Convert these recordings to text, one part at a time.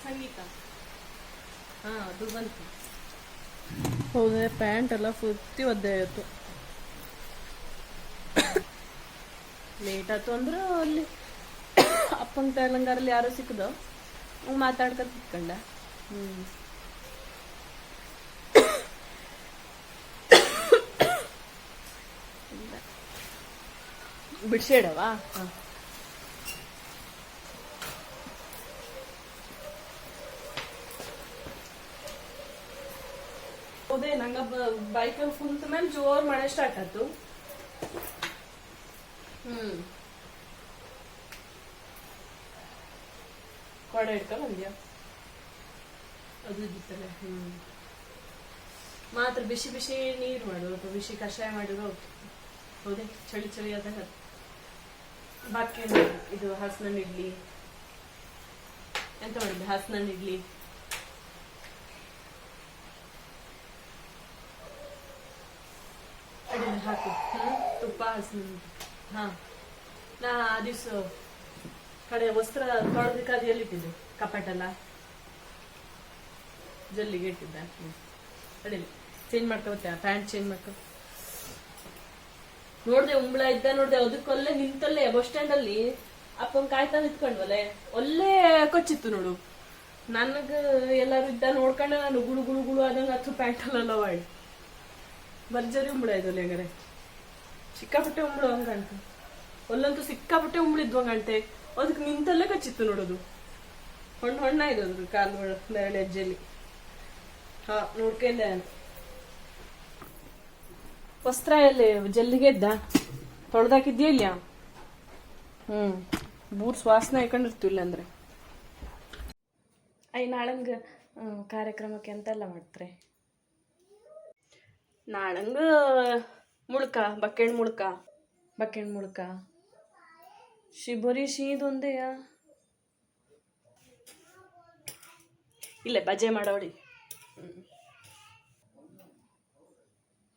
ಸಂಗೀತ ಅದು ಬಂತು. ಹೌದೇ ಪ್ಯಾಂಟ್ ಎಲ್ಲ ಫುರ್ತಿ ಒದ್ದೆ ಆಯಿತು. ಲೇಟ್ ಆಯ್ತು ಅಂದ್ರೆ ಅಲ್ಲಿ ಅಪ್ಪನ ತೆಲಂಗಾರಲ್ಲಿ ಯಾರೋ ಸಿಕ್ಕದ ಮಾತಾಡ್ಕೊಂಡು ಸಿಕ್ಕಂಡ. ಬಿಡ್ಸೇಡವಾ. ಹೌದೇ ನಂಗೆ ಬೈಕಲ್ಲಿ ಕುಂತ ಮೇಲೆ ಜೋರ್ ಮಳೆ ಸ್ಟಾರ್ಟ್ ಆಯ್ತು. ಕೊಡೆ ಇಟ್ಕೊಂಡು ಬಂದ್ಯಾ ಅದು ಇದ್ದಿತ್ತಲ್ಲ. ಮಾತ್ರ ಬಿಸಿ ಬಿಸಿ ನೀರು ಮಾಡು, ಬಿಸಿ ಕಷಾಯ ಮಾಡಿದ್ರು ಹೌದು. ಹೌದೇ ಚಳಿ ಚಳಿ ಆದಾಗ ಬಾಕಿ ಇದು ಹಸನಣ್ಣು ಇಡ್ಲಿ ಎಂತ ಮಾಡಿದ್ದೆ? ಹಸನಣ್ಣು ಇಡ್ಲಿ ಅಡಿಯಲ್ಲಿ ಹಾಕು. ತುಪ್ಪ ಹಸನಣ್ಣು. ನಾ ಆ ದಿವ್ಸ ಕಡೆ ವಸ್ತ್ರ ತೊಳೆದಕ್ಕೆ ಅದು ಎಲ್ಲಿಟ್ಟಿದ್ದೆ? ಕಪಾಟಲ್ಲ ಜಲ್ಲಿಗೆ ಇಟ್ಟಿದ್ದ. ಅಡಿಯಲ್ಲಿ ಚೇಂಜ್ ಮಾಡ್ಕೊಬತ್ತೆ, ಪ್ಯಾಂಟ್ ಚೇಂಜ್ ಮಾಡ್ಕೊ. ನೋಡ್ದೆ ಉಂಬಳ ಇದ್ದ ನೋಡ್ದೆ, ಅದಕ್ಕೊಲ್ಲೆ ನಿಂತಲ್ಲೇ ಬಸ್ ಸ್ಟ್ಯಾಂಡ್ ಅಲ್ಲಿ ಅಪ್ಪನ್ ಕಾಯ್ತಾ ನಿಂತ್ಕೊಂಡ್ವಲ್ಲೇ ಒಳ್ಳೆ ಕೊಚ್ಚಿತ್ತು ನೋಡು. ನನಗ ಎಲ್ಲಾರು ಇದ್ದ ನೋಡ್ಕೊಂಡೆ ನಾನು ಗುಳು ಗುಳು ಗುಳು ಆದಂಗ ಹತ್ತು ಪ್ಯಾಂಟ್ ಅಲ್ಲ ಮಾಡಿ ಭರ್ಜರಿ ಉಂಬಳ ಇದ್ವಲ್ಲ. ಹೆಂಗಾರೆ ಸಿಕ್ಕಾಪಟ್ಟೆ ಉಂಬಳು ಹಂಗಂಟು ಒಲ್ಲಂತೂ ಸಿಕ್ಕಾಪಟ್ಟೆ ಉಂಬಳಿದ್ವು ಹಂಗಂಟೆ. ಅದಕ್ಕೆ ನಿಂತಲ್ಲೇ ಕಚ್ಚಿತ್ತು ನೋಡೋದು. ಹೊಣ್ಣ ಇರೋದು ಕಾಲು ಬೆರಳು ಹೆಜ್ಜೆಲಿ. ನೋಡ್ಕೊಂಡೆ ಅಂತ. ವಸ್ತ್ರ ಎಲ್ಲಿ ಜಲ್ಲಿಗೆ ಇದ್ದ ತೊಳ್ದಾಕಿದ್ಯಾ ಇಲ್ಲ? ಬೂಟ್ಸ್ ವಾಸನೆ ಹಾಕೊಂಡಿರ್ತಿಲ್ಲ ಅಂದ್ರೆ. ನಾಳಂಗ ಕಾರ್ಯಕ್ರಮಕ್ಕೆ ಎಂತೆಲ್ಲ ಮಾಡ್ತಾರೆ? ನಾಳಂಗ ಮುಳ್ಕ ಬಕ್ಕೆಣ್ ಮುಳ್ಕ ಶಿಬರಿ ಶೀದೊಂದೆಯ ಇಲ್ಲೇ ಬಜೆ ಮಾಡೋಡಿ.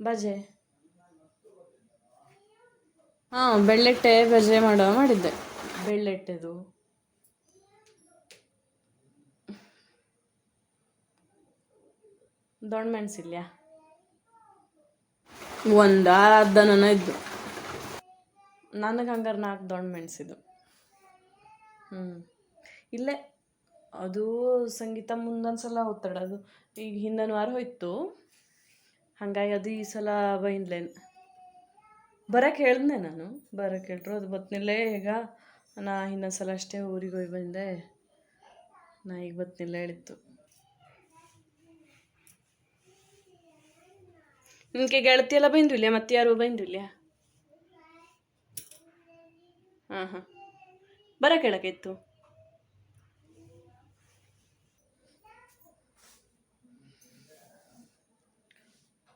ಬಜೆ ಬೆಳ್ಳೆಟ್ಟೆ ಬಜೆ ಮಾಡಿದ್ದೆ. ಬೆಳ್ಳೆಟ್ಟೆದು ದೊಣ್ಣ ಮೆಣಸಿಲ್ಲ ಒಂದ ಅರ್ಧ ನನ್ನ ಇದ್ದು. ನನಗೆ ಹಂಗಾರೆ 4 ದೊಣ್ಣ ಮೆಣಸಿದ್ದು. ಇಲ್ಲೇ ಅದು ಸಂಗೀತ ಮುಂದೊಂದ್ಸಲ ಒತ್ತಡದು. ಈಗ ಹಿಂದನ ವಾರ ಹೋಯ್ತು, ಹಂಗಾಗಿ ಅದು ಈ ಸಲ ಬೈನ್ಲೇನು ಬರಕ್ಕೆ ಹೇಳಿದ್ನೆ ನಾನು. ಬರಕ್ಕೆ ಹೇಳ್ರು ಅದು ಬತ್ನಿಲ್ಲೇ. ಈಗ ನಾ ಇನ್ನೊಂದ್ಸಲ ಅಷ್ಟೇ ಊರಿಗೆ ಹೋಗಿ ಬಂದೆ, ನಾ ಈಗ ಬತ್ನಿಲ್ಲ ಹೇಳಿತ್ತು. ನಿನ್ಗೆ ಗೆಳತಿ ಎಲ್ಲ ಬೈಂದಿಲ್ಲ? ಮತ್ತೆ ಯಾರು ಬೈಂದಿಲ್ಲ? ಬರಕ್ಕೆ ಹೇಳಕ್ಕಿತ್ತು.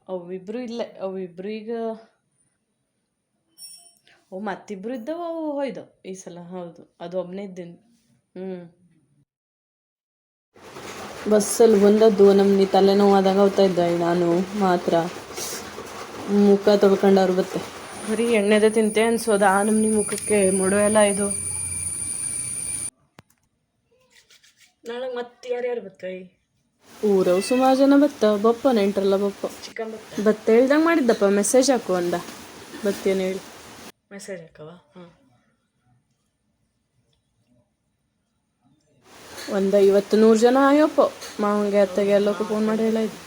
ಅವಿಬ್ರು ಇಲ್ಲೇ, ಅವಿಬ್ರು ಈಗ ಮತ್ತಿಬ್ರು ಇದ್ದವು, ಅವು ಹೋಯ್ದವು ಈ ಸಲ. ಹೌದು, ಅದು ಒಬ್ಬನೇ ಇದ್ದೀನಿ. ಬಸ್ಸಲ್ಲಿ ಬಂದದ್ದು ನಮ್ಗೆ ತಲೆನೋವಾದಾಗ ಹೋಗ್ತಾ ಇದ್ದ. ನಾನು ಮಾತ್ರ ಮುಖ ತೊಳ್ಕೊಂಡವ್ರು ಬತ್ತೆ. ಬರೀ ಎಣ್ಣೆದೆ ತಿಂತೆ ಅನ್ಸೋದ ನಮ್ನಿ ಮುಖಕ್ಕೆ ಮೊಡವೆ ಎಲ್ಲ. ಇದು ನಾಳೆ ಮತ್ತೆ ಯಾರ್ಯಾರು ಬತ್ತೈ? ಊರವು ಸುಮಾರು ಜನ ಬತ್ತ. ಬಪ್ಪ ನೆಂಟ್ರಲ್ಲ ಬಪ್ಪ ಚಿಕನ್ ಬತ್ತ ಹೇಳ್ದಂಗೆ ಮಾಡಿದ್ದಪ್ಪ. ಮೆಸೇಜ್ ಹಾಕು ಅಂದ. ಬತ್ತೇನು ಹೇಳಿ ಮೆಸೇಜ್ ಹಾಕವ. ಒಂದು 50-100 ಜನ ಆಯಪ್ಪ. ಮಾವಂಗೆ ಅತ್ತೆಗೆ ಎಲ್ಲಕ್ಕೂ ಫೋನ್ ಮಾಡಿ ಹೇಳಿದ್ದು.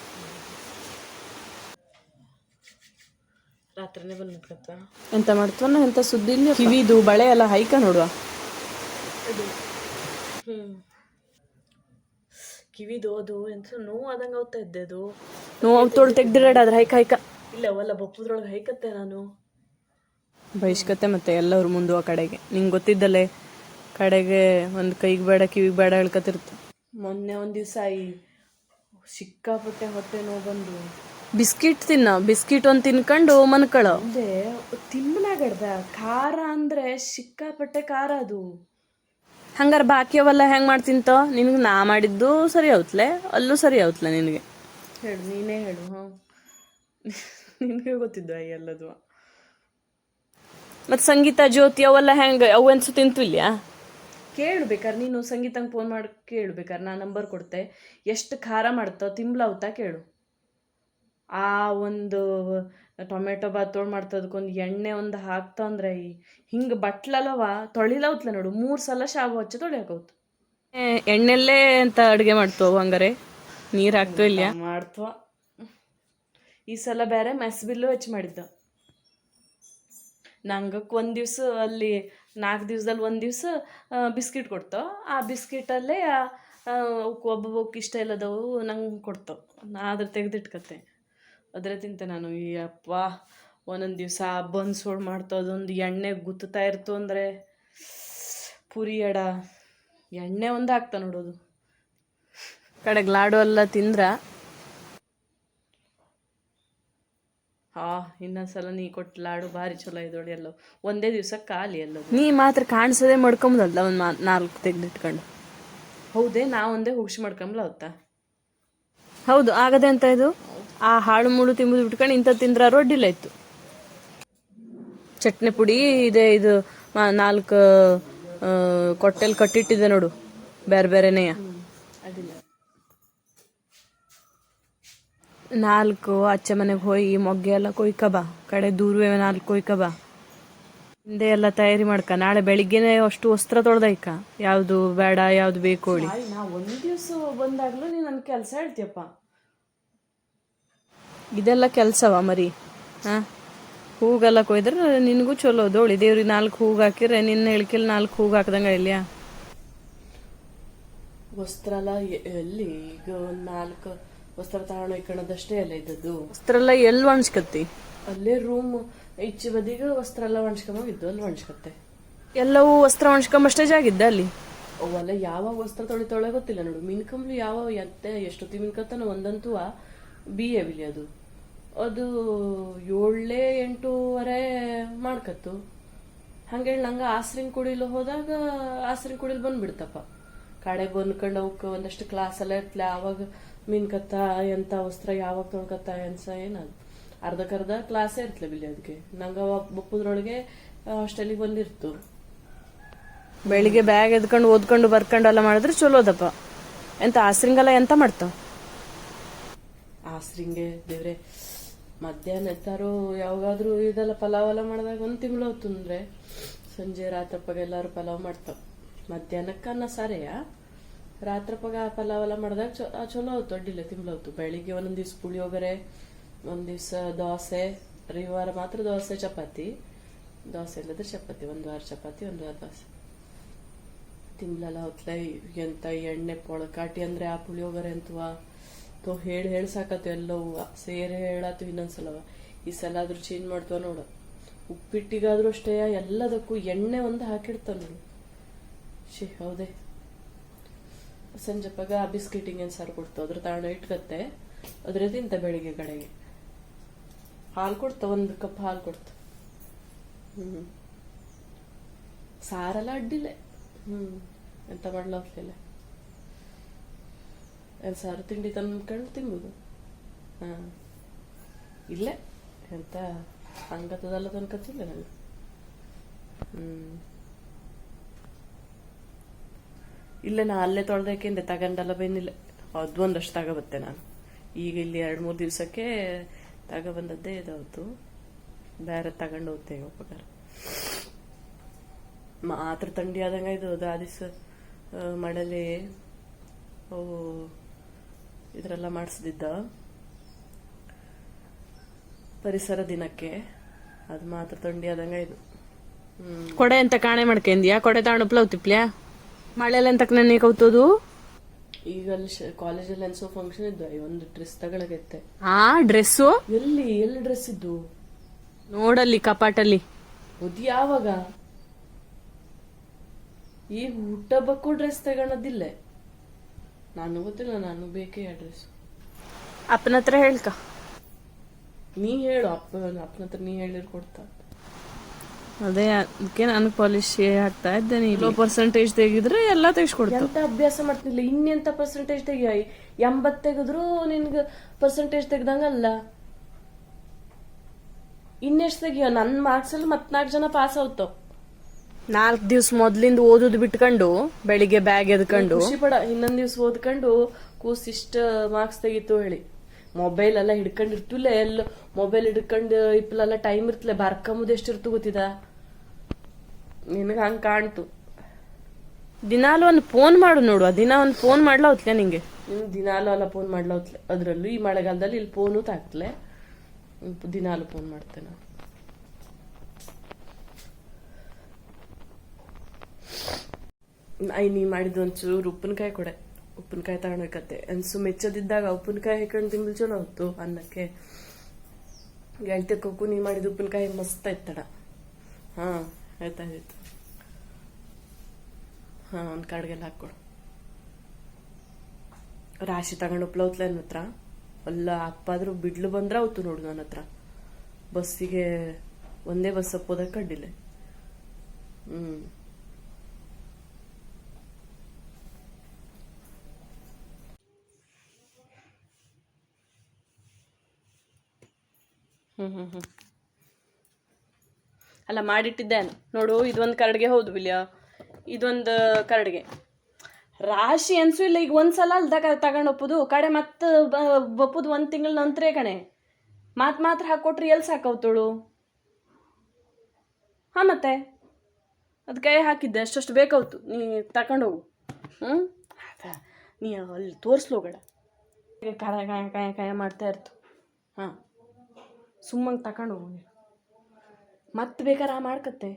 ರಾತ್ರಿನೇ ಬಂದ್ಬಿಟ್ಟ. ಎಂತ ಮಾಡ್ತವನ ಎಂತ ಸುದ್ದಿ ಇಲ್ಲ. ಕಿವಿದು ಬಳೆ ಎಲ್ಲ ಹೈಕ ನೋಡುವ. ಕಿವಿದು ಅದು ಎಂತ ನೋವು ಆದಂಗೆ ಹೋಗ್ತಾ ಇದ್ದೆ. ಅದು ನೋವು ತೊಳು ತೆಗ್ದಿರಾಡ್ರೆ ಹೈಕ ಇಲ್ಲ ಅವಲ್ಲ ಬಪ್ಪದ್ರೊಳಗೆ ಹೈಕತ್ತೆ. ನಾನು ಬೈಸ್ಕತ್ತೆ ಮತ್ತೆ ಎಲ್ಲರ ಮುಂದೆ ಆ ಕಡೆಗೆ. ನಿಂಗೆ ಗೊತ್ತಿದ್ದಲ್ಲೇ ಕಡೆಗೆ ಒಂದು ಕೈಗೆ ಬೇಡ ಕಿವಿಗೆ ಬೇಡ ಹೇಳ್ಕತಿರ್ತ. ಮೊನ್ನೆ ಒಂದು ದಿವಸ ಸಿಕ್ಕಾಪಟ್ಟೆ ಹೊಟ್ಟೆ ನೋವು ಬಂದು ಬಿಸ್ಕಿಟ್ ಒಂದು ತಿನ್ಕೊಂಡು ಮನ್ಕಳ. ಅದೇ ತಿನ್ನಲಾಗಡ್ದ. ಖಾರ ಅಂದರೆ ಸಿಕ್ಕಾಪಟ್ಟೆ ಖಾರ ಅದು. ಹಂಗಾರೆ ಬಾಕಿಯವಲ್ಲ ಹೆಂಗೆ ಮಾಡ್ತಿಂತ? ನಿನಗೆ ನಾ ಮಾಡಿದ್ದು ಸರಿ ಹೋಗ್ತಲೆ, ಅಲ್ಲೂ ಸರಿ ಹೋಗ್ತಲೆ. ನಿನಗೆ ಹೇಳು, ನೀನೇ ಹೇಳು. ನಿನಗೆ ಗೊತ್ತಿದ್ದು ಎಲ್ಲದು. ಮತ್ತು ಸಂಗೀತ ಜ್ಯೋತಿ ಅವೆಲ್ಲ ಹೆಂಗೆ? ಅವು ಅನ್ಸು ತಿಂತಿಲ್ಲ? ಕೇಳ್ಬೇಕಾರೆ ನೀನು ಸಂಗೀತಂಗೆ ಫೋನ್ ಮಾಡಿ ಕೇಳ್ಬೇಕಾರೆ ನಾನು ನಂಬರ್ ಕೊಡ್ತೆ ಎಷ್ಟು ಖಾರ ಮಾಡ್ತೋ ತಿಂಬ್ಲವ್ತಾ ಕೇಳು. ಆ ಒಂದು ಟೊಮೆಟೊ ಬಾತೋಳು ಮಾಡ್ತದಕ್ಕೊಂದು ಎಣ್ಣೆ ಒಂದು ಹಾಕ್ತಾವ ಅಂದ್ರೆ ಹಿಂಗೆ ಬಟ್ಲಲ್ಲವ ತೊಳಿಲವತ್ಲ ನೋಡು 3 ಸಲ ಶಾವು ಹಚ್ಚಿ ತೊಳಿಯಾಕೌತು. ಎಣ್ಣೆಲ್ಲೇ ಅಂತ ಅಡುಗೆ ಮಾಡ್ತವ ಹಂಗಾರೆ ನೀರು ಹಾಕ್ತೋ ಇಲ್ಲ ಮಾಡ್ತವ. ಈ ಸಲ ಬೇರೆ ಮೆಸ್ ಬಿಲ್ಲು ಹೆಚ್ಚು ಮಾಡಿದ್ದ. ನಂಗೆ ಒಂದು ದಿವ್ಸ ಅಲ್ಲಿ 4 ದಿವ್ಸದಲ್ಲಿ 1 ದಿವ್ಸ ಬಿಸ್ಕಿಟ್ ಕೊಡ್ತಾವ. ಆ ಬಿಸ್ಕಿಟಲ್ಲೇ ಒಬ್ಬೊಬ್ಬಕ್ಕೆ ಇಷ್ಟ ಇಲ್ಲದವು ನಂಗೆ ಕೊಡ್ತಾವೆ. ನಾ ಅದ್ರ ತೆಗೆದಿಟ್ಕತ್ತೆ ಅದ್ರೆ ತಿಂತೆ ನಾನು. ಈ ಅಪ್ಪ ಒಂದೊಂದು ದಿವಸ ಬನ್ಸೋಳು ಮಾಡ್ತಾವ ಅದೊಂದು ಎಣ್ಣೆ ಗುತ್ತಾ ಇರ್ತು ಅಂದರೆ ಪುರಿ ಎಡ ಎಣ್ಣೆ ಒಂದು ಹಾಕ್ತಾ ನೋಡೋದು. ಕಡೆಗೆ ಲಾಡು ಎಲ್ಲ ತಿಂದ್ರ ಇನ್ನೊಂದ್ಸಲ ನೀ ಕೊಟ್ಟು ಲಾಡು ಭಾರಿ ಚಲೋ ಇದೋಡಿ ಎಲ್ಲ ಒಂದೇ ದಿವ್ಸಕ್ಕೆ ಖಾಲಿ ಎಲ್ಲ. ನೀ ಮಾತ್ರ ಕಾಣಿಸೋದೇ ಮಾಡ್ಕೊಂಬದಲ್ಲ ಒಂದು 4 ತೆಗೆದಿಟ್ಕೊಂಡು. ಹೌದೇ ನಾ ಒಂದೇ ಹುಗ್ಸಿ ಮಾಡ್ಕೊಂಬಲ್ಲ ಅವತ್ತಾ. ಹೌದು ಆಗದೆ ಅಂತ ಇದು ಆ ಹಾಳು ಮುಳು ತಿಂಬುದು ಬಿಟ್ಕೊಂಡು ಇಂಥ ತಿಂದ್ರೆ ರೊಡ್ಡಿಲ್ಲ ಇತ್ತು. ಚಟ್ನಿ ಪುಡಿ ಇದೆ ಇದು 4 ಕೊಟ್ಟೆಲ್ಲಿ ಕಟ್ಟಿಟ್ಟಿದೆ ನೋಡು ಬೇರೆ ಬೇರೆನೇ. ಅದಿಲ್ಲ 4 ಅಚ್ಚೆ ಮನೆಗೆ ಹೋಗಿ ಮೊಗ್ಗೆ ಎಲ್ಲ ಕೊಯ್ಕಬ ಕಡೆ ದೂರವೇ 4 ಕೊಯ್ಕಬ ಹಿಂದೆ ಎಲ್ಲ ತಯಾರಿ ಮಾಡ್ಕ. ನಾಳೆ ಬೆಳಿಗ್ಗೆನೆ ಅಷ್ಟು ವಸ್ತ್ರ ತೊಳ್ದೈಕ ಯಾವುದು ಬೇಡ ಯಾವುದು ಬೇಕು ಹೇಳಿ. ನಾ ಒಂದು ದಿವಸ ಬಂದಾಗ್ಲೂ ನೀನು ನನ್ನ ಕೆಲಸ ಹೇಳ್ತೀಯಪ್ಪ. ಇದೆಲ್ಲ ಕೆಲಸವ ಮರಿ. ಹೂಗೆಲ್ಲ ಕೊಯ್ದ್ರೆ ನಿನಗೂ ಚಲೋ ದೋಳಿ ದೇವ್ರಿಗೆ 4 ಹೂವು ಹಾಕಿದ್ರೆ ನಿನ್ನ ಹೇಳಿಕೆಲ್ಲ 4 ಹೂವು ಹಾಕ್ದಂಗೆ ಇಲ್ಲಿಯಾ. ವಸ್ತ್ರ ಎಲ್ಲ ಎಲ್ಲಿ ಈಗ 4 ವಸ್ತ್ರ ತಗೊಂಡು ಇಕ್ಕಣದಷ್ಟೇ ಎಲ್ಲ ಇದ್ದದ್ದು. ವಸ್ತ್ರ ಎಲ್ಲ ಎಲ್ಲಿ ಒಣಸ್ಕತ್ತಿ? ಅಲ್ಲೇ ರೂಮ್ ಈಚೆ ಬದಿಗೆ ವಸ್ತ್ರ ಎಲ್ಲ ಒಣಸ್ಕೊಂಬೋಗಿದ್ದು ಅಲ್ಲಿ ಒಣಸ್ಕತ್ತೆ. ಎಲ್ಲವೂ ವಸ್ತ್ರ ಒಣಸ್ಕೊಂಬಷ್ಟೇ ಜಾಗಿದ್ದ ಅಲ್ಲಿ. ಅವೆಲ್ಲ ಯಾವಾಗ ವಸ್ತ್ರ ತೊಳೆ ಗೊತ್ತಿಲ್ಲ ನೋಡು. ಮಿನ್ಕಂಬ್ಲು ಯಾವ ಎಷ್ಟೊತ್ತಿ ಮಿನ್ಕತ್ತಾನ ಒಂದಂತೂ BA ಬಿಲಿ ಅದು 7-8 ಮಾಡ್ಕತ್ತು. ಹಂಗೇಳಿ ನಂಗೆ ಆಸ್ರಿಂಗ್ ಕುಡಿಲು ಹೋದಾಗ ಆಸ್ರಿಂಗ್ ಕುಡಿಲ್ ಬಂದ್ಬಿಡ್ತಪ್ಪ. ಕಡೆ ಬಂದ್ಕೊಂಡು ಅವಕ್ಕೆ ಒಂದಷ್ಟು ಕ್ಲಾಸ್ ಎಲ್ಲ ಇರ್ತಲೆ ಆವಾಗ ಮೀನ್ಕತ್ತ ಎಂಥ ವಸ್ತ್ರ ಯಾವಾಗ ತೊಳ್ಕತ್ತ ಎನ್ಸ ಏನದು ಅರ್ಧಕ್ಕರ್ಧ ಕ್ಲಾಸೇ ಇರ್ತಲೆ ಬಿಲ್ಲಿ. ಅದಕ್ಕೆ ನಂಗೆ ಬಪ್ಪದ್ರೊಳಗೆ ಹಾಸ್ಟೆಲಿಗೆ ಬಂದಿರ್ತು. ಬೆಳಿಗ್ಗೆ ಬ್ಯಾಗ್ ಎದ್ಕೊಂಡು ಓದ್ಕೊಂಡು ಬರ್ಕೊಂಡು ಎಲ್ಲ ಮಾಡಿದ್ರೆ ಚಲೋದಪ್ಪ. ಎಂತ ಆಸ್ರಿಂಗೆಲ್ಲ ಎಂತ ಮಾಡ್ತಾವ? ಆಸ್ರಿಂಗೆ ದೇವ್ರೆ ಮಧ್ಯಾಹ್ನ ಎತ್ತಾರು ಯಾವಾಗಾದ್ರೂ ಇದೆಲ್ಲ ಪಲಾವ್ ಎಲ್ಲ ಮಾಡಿದಾಗ 1 ತಿಂಗಳು ಹೊತ್ತು ಅಂದ್ರೆ ಸಂಜೆ ರಾತ್ರಪ್ಪಗ ಎಲ್ಲಾರು ಪಲಾವ್ ಮಾಡ್ತಾವ. ಮಧ್ಯಾಹ್ನಕ್ಕೆ ಅನ್ನ ಸಾರೆಯ ರಾತ್ರಪ್ಪಗ ಪಲಾವ್ ಎಲ್ಲ ಮಾಡಿದಾಗ ಚಲೋ ಹೊತ್ತು ಅಡ್ಡಿಲ್ಲ ತಿಂಗಳು ಹೊತ್ತು. ಬೆಳಿಗ್ಗೆ ಒಂದೊಂದು ದಿವ್ಸ ಪುಳಿಯೋಗರೆ, ಒಂದು ದಿವ್ಸ ದೋಸೆ, ರವಿವಾರ ಮಾತ್ರ ದೋಸೆ ಚಪಾತಿ, ದೋಸೆ ಇಲ್ಲದ್ರೆ ಚಪಾತಿ, 1 ವಾರ ಚಪಾತಿ 1 ವಾರ ದೋಸೆ ತಿಂಗ್ಳೆಲ್ಲ ಹೊತ್ಲ. ಎಂತ ಎಣ್ಣೆ ಪೊಳಕಾಟಿ ಅಂದ್ರೆ ಆ ಪುಳಿಯೋಗರೆ ಅಂತವ ಹೇಳಿ ಸಾಕತ್ತು ಎಲ್ಲವೂ ಸೇರಿ ಹೇಳತ್ತು. ಇನ್ನೊಂದ್ಸಲವ ಈ ಸಲ ಆದ್ರೂ ಚೇಂಜ್ ಮಾಡ್ತವ ನೋಡು. ಉಪ್ಪಿಟ್ಟಿಗಾದ್ರೂ ಅಷ್ಟೇ ಎಲ್ಲದಕ್ಕೂ ಎಣ್ಣೆ ಒಂದು ಹಾಕಿಡ್ತಾವ ನೋಡು. ಹೌದೇ ಸಂಜೆಪಾಗ ಬಿಸ್ಕಿಟಿಂಗ್ ಏನು ಸಾರು ಕೊಡ್ತಾವ ಅದ್ರ ತಗೊಂಡು ಇಟ್ಕತ್ತೆ. ಅದ್ರ ತಿಂತ ಬೆಳಿಗ್ಗೆ ಕಡೆಗೆ ಹಾಲು ಕೊಡ್ತಾವ 1 ಕಪ್ ಹಾಲು ಕೊಡ್ತಾವ. ಸಾರೆಲ್ಲ ಅಡ್ಡಿಲ್ಲ. ಎಂತ ಮಾಡ್ಲಿಲ್ಲ ಸಾರು ತಿಂಡಿ ತಂದ್ಕೊಂಡು ತಿನ್ಬೋದು. ಇಲ್ಲೇ ಎಂತ ಹಂಗತ್ತದಲ್ಲ ತನ್ಕತ್ತಿಲ್ಲ ನಾನು. ಇಲ್ಲ ನಾ ಅಲ್ಲೇ ತೊಳ್ದಕ್ಕಿಂದೆ ತಗೊಂಡೆಲ್ಲ ಬಂದಿಲ್ಲ. ಅದು ಒಂದಷ್ಟು ತಗೋಬತ್ತೆ ನಾನು. ಈಗ ಇಲ್ಲಿ 2-3 ದಿವ್ಸಕ್ಕೆ ತಗೊಬಂದದ್ದೇ ಇದಾವತ್ತು. ಬೇರೆ ತಗೊಂಡು ಹೋಗ್ತೇವೆ ಉಪಕಾರ ಮಾತ್ರ ಥಂಡಿ ಆದಂಗೆ ಇದು. ಆ ದಿವ್ಸ ಮಳಲಿ ಇದ್ರೆಲ್ಲ ಮಾಡಿಸ್ದಿದ್ದ ಪರಿಸರ ದಿನಕ್ಕೆ. ಅದು ಮಾತ್ರ ಥಂಡಿ ಆದಂಗೆ ಇದು. ಕೊಡೆ ಅಂತ ಕಾಣೆ ಮಾಡ್ಕೊಂಡ್ಯಾ? ಕೊಡೆ ತಗೊಂಡು ಉಪ್ಲವ್ತಿಪ್ಲ್ಯಾ? ಮಳೆಲ್ಲ ಎಂತಕ್ ನೆನೆ ಕೌತೋದು? ಈಗ ಅಲ್ಲಿ ಕಾಲೇಜಲ್ಲಿ ಅನ್ಸೋ ಫಂಕ್ಷನ್ ಇದ್ದು ಒಂದು ಡ್ರೆಸ್ ತಗೊಳಗೈತೆ. ಡ್ರೆಸ್ಸು ಎಲ್ಲಿ ಡ್ರೆಸ್ ಇದ್ದು ನೋಡಲ್ಲಿ ಕಪಾಟಲ್ಲಿ. ಅದು ಯಾವಾಗ? ಈ ಹುಟ್ಟಬ್ಬಕ್ಕೂ ಡ್ರೆಸ್ ತಗೊಳೋದಿಲ್ಲ. ನಾನು ಗೊತ್ತಿಲ್ಲ, ನಾನು ಬೇಕೇ ಆ ಡ್ರೆಸ್. ಅಪ್ಪನ ಹತ್ರ ಹೇಳ್ಕ. ನೀ ಹೇಳು ಅಪ್ಪನ ಹತ್ರ, ನೀ ಹೇಳಿರ್ ಕೊಡ್ತಾ. ಅದೇ ಅದಕ್ಕೆ ನಾನು ಪಾಲಿಶ್ ಹಾಕ್ತಾ ಇದ್ದೇನೆ. ಲೋ ಪರ್ಸೆಂಟೇಜ್ ತೆಗಿದ್ರೆ ಎಲ್ಲ ತೆಗಿಸ್ಕೊಡ್ತಾ. ಎಂತ ಅಭ್ಯಾಸ ಮಾಡ್ತಿಲ್ಲ ಇನ್ನೆಂತ ಪರ್ಸೆಂಟೇಜ್ ತೆಗಿಯ? 80 ತೆಗೆದ್ರು ನಿನ್ಗೆ ಪರ್ಸೆಂಟೇಜ್ ತೆಗ್ದಂಗಲ್ಲ. ಇನ್ನೆಷ್ಟು ತೆಗಿಯ? ನನ್ನ ಮಾರ್ಕ್ಸ್ ಅಲ್ಲಿ 14 ಜನ ಪಾಸ್ ಆಗ್ತಾವ. 4 ದಿವ್ಸ ಮೊದ್ಲಿಂದ ಓದೋದು ಬಿಟ್ಕೊಂಡು ಬೆಳಿಗ್ಗೆ ಬ್ಯಾಗ್ ಎದ್ಕೊಂಡು ಖುಷಿ ಪಡ ಇನ್ನೊಂದ್ ದಿವ್ಸ ಓದ್ಕೊಂಡು ಕೂಸ್ ಇಷ್ಟ ಮಾರ್ಕ್ಸ್ ತೆಗಿತು ಹೇಳಿ. ಮೊಬೈಲ್ ಎಲ್ಲ ಹಿಡ್ಕೊಂಡಿರ್ತಿಲ್ಲ, ಎಲ್ಲ ಮೊಬೈಲ್ ಹಿಡ್ಕೊಂಡು ಇಪ್ಪಲೆಲ್ಲ ಟೈಮ್ ಇರ್ತಲೆ, ಬರ್ಕಂಬುದು ಎಷ್ಟಿರ್ತು ಗೊತ್ತಿದ ನಿನಗೆ ಹಂಗೆ ಕಾಣ್ತು. ದಿನಾಲು ಒಂದು ಫೋನ್ ಮಾಡು ನೋಡು, ದಿನ ಒಂದು ಫೋನ್ ಮಾಡ್ಲಾ ಹೊತ್ಲೆ ನಿಂಗೆ. ದಿನಾಲು ಅಲ್ಲ ಫೋನ್ ಮಾಡ್ಲಾ ಹೊತ್ಲೆ, ಅದ್ರಲ್ಲೂ ಈ ಮಳೆಗಾಲದಲ್ಲಿ ಇಲ್ಲಿ ಫೋನು ತಾಕ್ತಲೆ, ದಿನಾಲು ಫೋನ್ ಮಾಡ್ತೇನೆ. ನೀ ಮಾಡಿದ್ದು ಒಂಚೂರು ಉಪ್ಪಿನಕಾಯಿ ಕೊಡೆ, ಉಪ್ಪಿನಕಾಯಿ ತಗೊಂಡ್ಬೇಕತ್ತೆ. ಅನ್ಸು ಮೆಚ್ಚದಿದ್ದಾಗ ಉಪ್ಪಿನಕಾಯಿ ಹಾಕೊಂಡು ತಿಂಗಳು ಚಲೋ ಹೊತ್ತು ಅನ್ನಕ್ಕೆ. ಗೆಳತಿಯಕ್ಕೂ ನೀ ಮಾಡಿದ ಉಪ್ಪಿನಕಾಯಿ ಮಸ್ತ್ ಆಯ್ತಡ. ಹಾಂ ಆಯ್ತಾಯ್ತು. ಹಾಂ ಒಂದು ಕಡ್ಗೆಲ್ಲ ಹಾಕ್ಕೊಡು. ರಾಶಿ ತಗೊಂಡು ಉಪ್ಲೌತ್ಲೆ ನನ್ನ ಹತ್ರ ಅಲ್ಲ. ಅಪ್ಪಾದ್ರೂ ಬಿಡ್ಲು ಬಂದ್ರೆ ಅವತ್ತು ನೋಡು ನನ್ನ ಹತ್ರ ಬಸ್ಸಿಗೆ ಒಂದೇ ಬಸ್ ಹಪ್ಪೋದಕ್ಕೆ ಕಡ್ಡಿಲ್ಲ. ಅಲ್ಲ ಮಾಡಿಟ್ಟಿದ್ದೇನು ನೋಡು. ಇದೊಂದು ಕರಡಿಗೆ ಹೌದು ಬಿಲಿಯ, ಇದೊಂದು ಕರಡಿಗೆ ರಾಶಿ ಅನ್ಸು ಇಲ್ಲ. ಈಗ ಒಂದ್ಸಲ ಅಲ್ದಾಗ ತಗೊಂಡು ಒಪ್ಪುದು ಕಡೆ ಮತ್ತೆ ಬಪ್ಪುದು 1 ತಿಂಗಳ ನಂತರ ಕಣೆ. ಮಾತ್ರ ಹಾಕೊಟ್ರಿ ಎಲ್ಲಿ ಸಾಕವತೋಳು? ಹಾಂ ಮತ್ತೆ ಅದು ಕೈ ಹಾಕಿದ್ದೆ ಅಷ್ಟು ಬೇಕಾವತ್ತು. ನೀ ತಗೊಂಡೋಗು. ನೀ ಅಲ್ಲಿ ತೋರಿಸ್ಲೋಗಡ ಕಾಯ ಕಾಯ ಕಾಯ ಕಾಯ ಮಾಡ್ತಾ ಇರ್ತು. ಹಾಂ ಸುಮ್ಮಂಗೆ ತಗೊಂಡೋಗು. ಮತ್ತೆ ಬೇಕಾರೆ ಮಾಡ್ಕತ್ತೆ.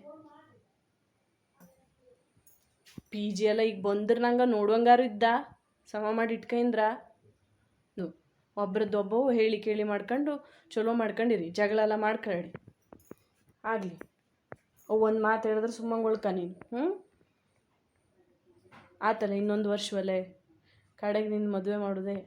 ಪಿ ಜಿ ಎಲ್ಲ ಈಗ ಬಂದ್ರೆ ನಂಗೆ ನೋಡುವಂಗಾರು ಇದ್ದ ಸಮ ಮಾಡಿ ಇಟ್ಕಂದ್ರ ಒಬ್ರದ್ದೊಬ್ಬವು ಹೇಳಿ ಕೇಳಿ ಮಾಡ್ಕೊಂಡು ಚಲೋ ಮಾಡ್ಕೊಂಡಿರಿ. ಜಗಳ ಎಲ್ಲ ಮಾಡ್ಕೊಳ್ಳಿ ಆಗಲಿ. ಅವು ಒಂದು ಮಾತು ಹೇಳಿದ್ರೆ ಸುಮ್ಮಂಗೆ ಉಳ್ಕ ನೀನು. ಆತಲ್ಲ ಇನ್ನೊಂದು ವರ್ಷವಲ್ಲೇ ಕಡೆಗೆ ನಿನ್ನ ಮದುವೆ ಮಾಡೋದೆ.